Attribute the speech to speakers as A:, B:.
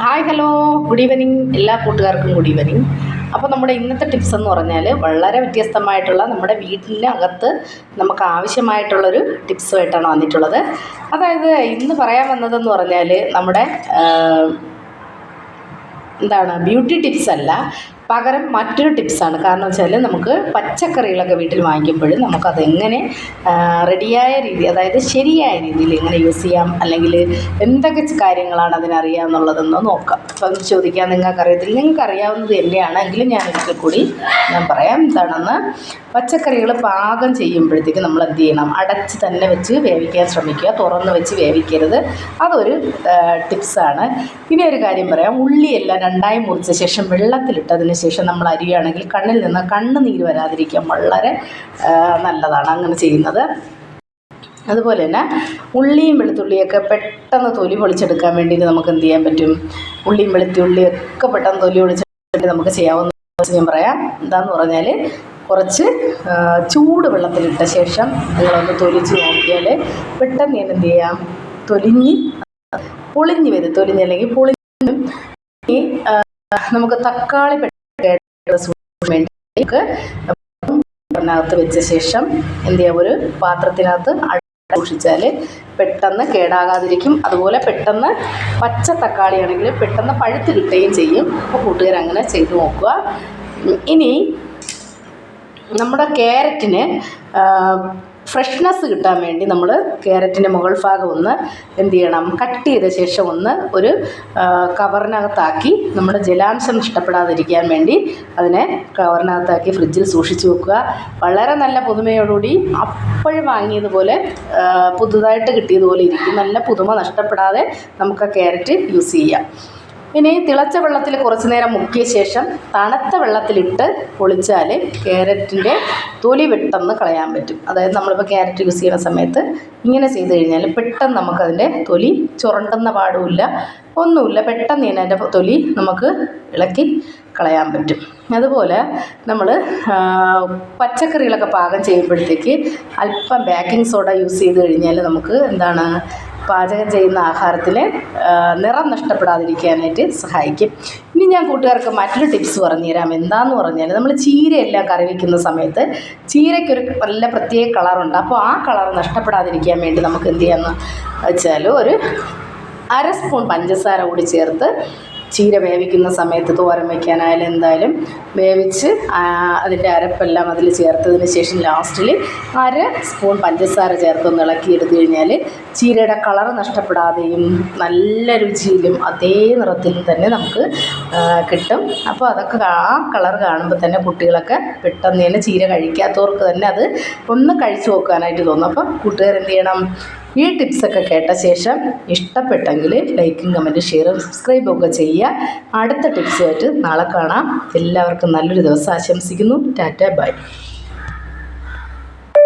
A: Hi hello good evening എല്ലാ കൂട്ടുകാർക്കും good evening. അപ്പോൾ നമ്മുടെ ഇന്നത്തെ ടിപ്സ് എന്ന് പറഞ്ഞാൽ വളരെ വ്യത്യസ്തമായിട്ടുള്ള നമ്മുടെ വീട്ടിൻ്റെ അകത്ത് നമുക്ക് ആവശ്യമായിട്ടുള്ളൊരു ടിപ്സുമായിട്ടാണ് വന്നിട്ടുള്ളത്. അതായത് ഇന്ന് പറയാൻ വന്നതെന്ന് പറഞ്ഞാൽ നമ്മുടെ ബ്യൂട്ടി ടിപ്സ് അല്ല, പകരം മറ്റൊരു ടിപ്സാണ്. കാരണം വെച്ചാൽ നമുക്ക് പച്ചക്കറികളൊക്കെ വീട്ടിൽ വാങ്ങിക്കുമ്പോൾ നമുക്കതെങ്ങനെ റെഡിയായ രീതി, അതായത് ശരിയായ രീതിയിൽ എങ്ങനെ യൂസ് ചെയ്യാം, അല്ലെങ്കിൽ എന്തൊക്കെ കാര്യങ്ങളാണ് അതിനറിയാമെന്നുള്ളതെന്ന് നോക്കാം. അപ്പം ചോദിക്കാൻ നിങ്ങൾക്കറിയത്തില്ല, നിങ്ങൾക്കറിയാവുന്നത് തന്നെയാണ് എങ്കിലും ഞാനൊരിക്കൽ കൂടി ഞാൻ പറയാം. എന്താണെന്ന്, പച്ചക്കറികൾ പാകം ചെയ്യുമ്പോഴത്തേക്ക് നമ്മൾ എന്ത് ചെയ്യണം, അടച്ച് തന്നെ വെച്ച് വേവിക്കാൻ ശ്രമിക്കുക, തുറന്ന് വെച്ച് വേവിക്കരുത്. അതൊരു ടിപ്സാണ്. ഇനി ഒരു കാര്യം പറയാം, ഉള്ളിയെല്ലാം രണ്ടായി മുറിച്ച ശേഷം വെള്ളത്തിലിട്ടതിന് ശേഷം നമ്മൾ അരിയുകയാണെങ്കിൽ കണ്ണിൽ നിന്ന് കണ്ണുനീര് വരാതിരിക്കാൻ വളരെ നല്ലതാണ് അങ്ങനെ ചെയ്യുന്നത്. അതുപോലെ തന്നെ ഉള്ളിയും വെളുത്തുള്ളിയൊക്കെ പെട്ടെന്ന് തൊലി പൊളിച്ചെടുക്കാൻ വേണ്ടിയിട്ട് നമുക്ക് എന്ത് ചെയ്യാൻ പറ്റും, ഉള്ളിയും വെളുത്തുള്ളിയൊക്കെ പെട്ടെന്ന് തൊലി പൊളിച്ചെടുത്ത് നമുക്ക് ചെയ്യാവുന്ന ഞാൻ പറയാം. എന്താണെന്ന് പറഞ്ഞാൽ, കുറച്ച് ചൂട് വെള്ളത്തിലിട്ട ശേഷം നിങ്ങളൊന്ന് തൊലിച്ച് നോക്കിയാൽ പെട്ടെന്ന് ഞാൻ എന്ത് ചെയ്യാം, പൊളിഞ്ഞ് വരും. തൊലിഞ്ഞല്ലെങ്കിൽ പൊളിഞ്ഞ് നമുക്ക് തക്കാളി വേണ്ടി അതിനകത്ത് വെച്ച ശേഷം എന്ത് ചെയ്യാം, ഒരു പാത്രത്തിനകത്ത് സൂക്ഷിച്ചാൽ പെട്ടെന്ന് കേടാകാതിരിക്കും. അതുപോലെ പെട്ടെന്ന് പച്ച തക്കാളി ആണെങ്കിൽ പെട്ടെന്ന് പഴുത്ത് കിട്ടുകയും ചെയ്യും. അപ്പോൾ കൂട്ടുകാരങ്ങനെ ചെയ്ത് നോക്കുക. ഇനി നമ്മുടെ ക്യാരറ്റിന് ഫ്രഷ്നെസ് കിട്ടാൻ വേണ്ടി നമ്മൾ ക്യാരറ്റിൻ്റെ മുകൾ ഭാഗം ഒന്ന് എന്ത് ചെയ്യണം, കട്ട് ചെയ്ത ശേഷം ഒന്ന് ഒരു കവറിനകത്താക്കി നമ്മുടെ ജലാംശം നഷ്ടപ്പെടാതിരിക്കാൻ വേണ്ടി അതിനെ കവറിനകത്താക്കി ഫ്രിഡ്ജിൽ സൂക്ഷിച്ച് വെക്കുക. വളരെ നല്ല പുതുമയോടുകൂടി അപ്പോഴും വാങ്ങിയതുപോലെ പുതുതായിട്ട് കിട്ടിയതുപോലെ ഇരിക്കും. നല്ല പുതുമ നഷ്ടപ്പെടാതെ നമുക്ക് ക്യാരറ്റ് യൂസ് ചെയ്യാം. ഇനി തിളച്ച വെള്ളത്തിൽ കുറച്ച് നേരം മുക്കിയ ശേഷം തണുത്ത വെള്ളത്തിലിട്ട് പൊളിച്ചാൽ ക്യാരറ്റിൻ്റെ തൊലി പെട്ടെന്ന് കളയാൻ പറ്റും. അതായത് നമ്മളിപ്പോൾ ക്യാരറ്റ് യൂസ് ചെയ്യുന്ന സമയത്ത് ഇങ്ങനെ ചെയ്ത് കഴിഞ്ഞാൽ പെട്ടെന്ന് നമുക്കതിൻ്റെ തൊലി ചുരണ്ടുന്ന പാടുമില്ല, ഒന്നുമില്ല. പെട്ടെന്ന് തന്നെ അതിൻ്റെ തൊലി നമുക്ക് ഇളക്കി കളയാൻ പറ്റും. അതുപോലെ നമ്മൾ പച്ചക്കറികളൊക്കെ പാകം ചെയ്യുമ്പോഴത്തേക്ക് അല്പം ബേക്കിംഗ് സോഡ യൂസ് ചെയ്ത് കഴിഞ്ഞാൽ നമുക്ക് പാചകം ചെയ്യുന്ന ആഹാരത്തിൽ നിറം നഷ്ടപ്പെടാതിരിക്കാനായിട്ട് സഹായിക്കും. ഇനി ഞാൻ കൂട്ടുകാർക്ക് മറ്റൊരു ടിപ്സ് പറഞ്ഞുതരാം. എന്താണെന്ന് പറഞ്ഞാൽ, നമ്മൾ ചീരയെല്ലാം കറി വയ്ക്കുന്ന സമയത്ത് ചീരയ്ക്കൊരു നല്ല പ്രത്യേക കളറുണ്ട്. അപ്പോൾ ആ കളർ നഷ്ടപ്പെടാതിരിക്കാൻ വേണ്ടി നമുക്ക് എന്ത് ചെയ്യാമെന്ന് വെച്ചാൽ, ഒരു അര സ്പൂൺ പഞ്ചസാര കൂടി ചേർത്ത് ചീര വേവിക്കുന്ന സമയത്ത് തോരൻ വയ്ക്കാനായാലും എന്തായാലും വേവിച്ച് അതിൻ്റെ അരപ്പെല്ലാം അതിൽ ചേർത്തതിന് ശേഷം ലാസ്റ്റിൽ അര സ്പൂൺ പഞ്ചസാര ചേർത്തൊന്ന് ഇളക്കിയെടുത്ത് കഴിഞ്ഞാൽ ചീരയുടെ കളർ നഷ്ടപ്പെടാതെയും നല്ല രുചിയിലും അതേ നിറത്തിലും തന്നെ നമുക്ക് കിട്ടും. അപ്പോൾ അതൊക്കെ ആ കളർ കാണുമ്പോൾ തന്നെ കുട്ടികളൊക്കെ പെട്ടെന്ന് തന്നെ ചീര കഴിക്കാത്തവർക്ക് തന്നെ അത് ഒന്ന് കഴിച്ചു നോക്കാനായിട്ട് തോന്നും. അപ്പം കൂട്ടുകാരെന്ത് ചെയ്യണം, ഈ ടിപ്സൊക്കെ കേട്ട ശേഷം ഇഷ്ടപ്പെട്ടെങ്കിൽ ലൈക്കും കമൻറ്റും ഷെയറും സബ്സ്ക്രൈബും ഒക്കെ ചെയ്യുക. അടുത്ത ടിപ്സുമായിട്ട് നാളെ കാണാം. എല്ലാവർക്കും നല്ലൊരു ദിവസം ആശംസിക്കുന്നു. ടാറ്റ ബൈ.